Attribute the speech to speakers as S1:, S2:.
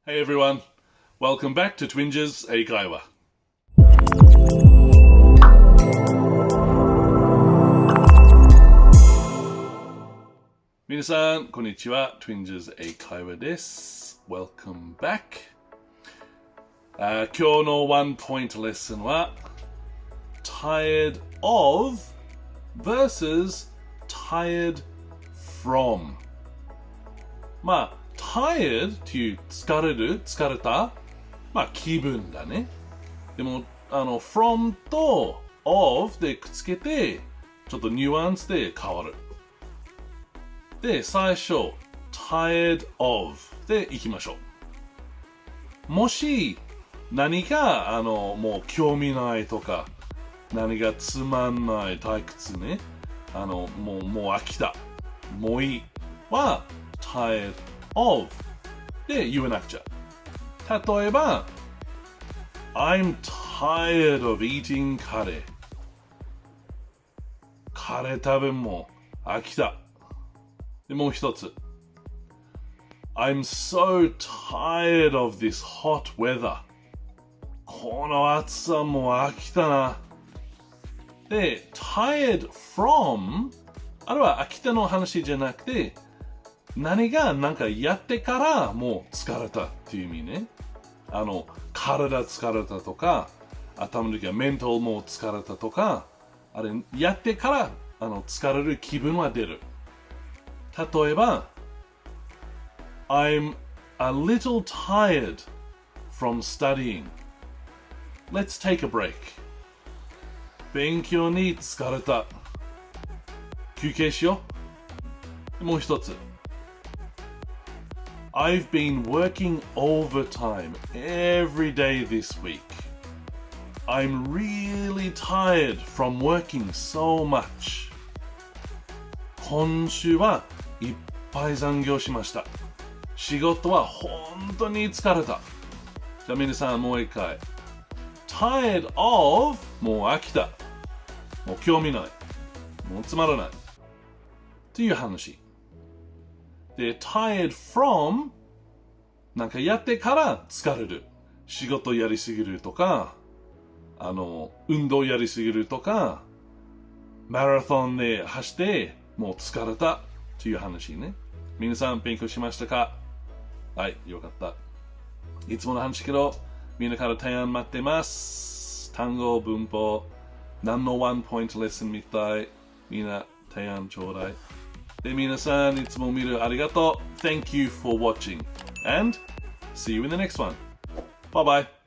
S1: Hey everyone, welcome back to Twinges 英会話。皆さん、こんにちは。Twinges 英会話です。Welcome back。今日のワンポイントレッスンは tired of versus tired from。まあtired っていう疲れる、疲れた、まあ気分だね。でも、from と of でくっつけて、ちょっとニュアンスで変わる。で、最初、tired of でいきましょう。もし、何か、もう興味ないとか、何がつまんない退屈ね、もう飽きた、もういいは、tired of で言わなくちゃ。例えば I'm tired of eating カレー。カレー食べんも飽きた。でもう一つ I'm so tired of this hot weather。この暑さも飽きたな。で tired from あれは飽きたの話じゃなくて何がなんかやってからもう疲れたっていう意味ね。体疲れたとか、頭の時はメンタルも疲れたとか、あれやってから疲れる気分は出る。例えば、I'm a little tired from studying. Let's take a break. 勉強に疲れた。休憩しよう。もう一つ。I've been working overtime every day this week. I'm really tired from working so much. 今週はいっぱい残業しました。仕事は本当に疲れた。じゃあ皆さんもう一回。Tired of もう飽きた。もう興味ない。もうつまらない。っていう話。で、tired from なんかやってから疲れる。仕事やりすぎるとか、運動やりすぎるとか、マラソンで走ってもう疲れたという話ね。皆さん勉強しましたか？はい、よかった。いつもの話けど、みんなから提案待ってます。単語、文法、何のワンポイントレッスンみたい。みんな提案ちょうだい。で、皆さんいつも見るありがとう。Thank you for watching. And see you in the next one. Bye bye.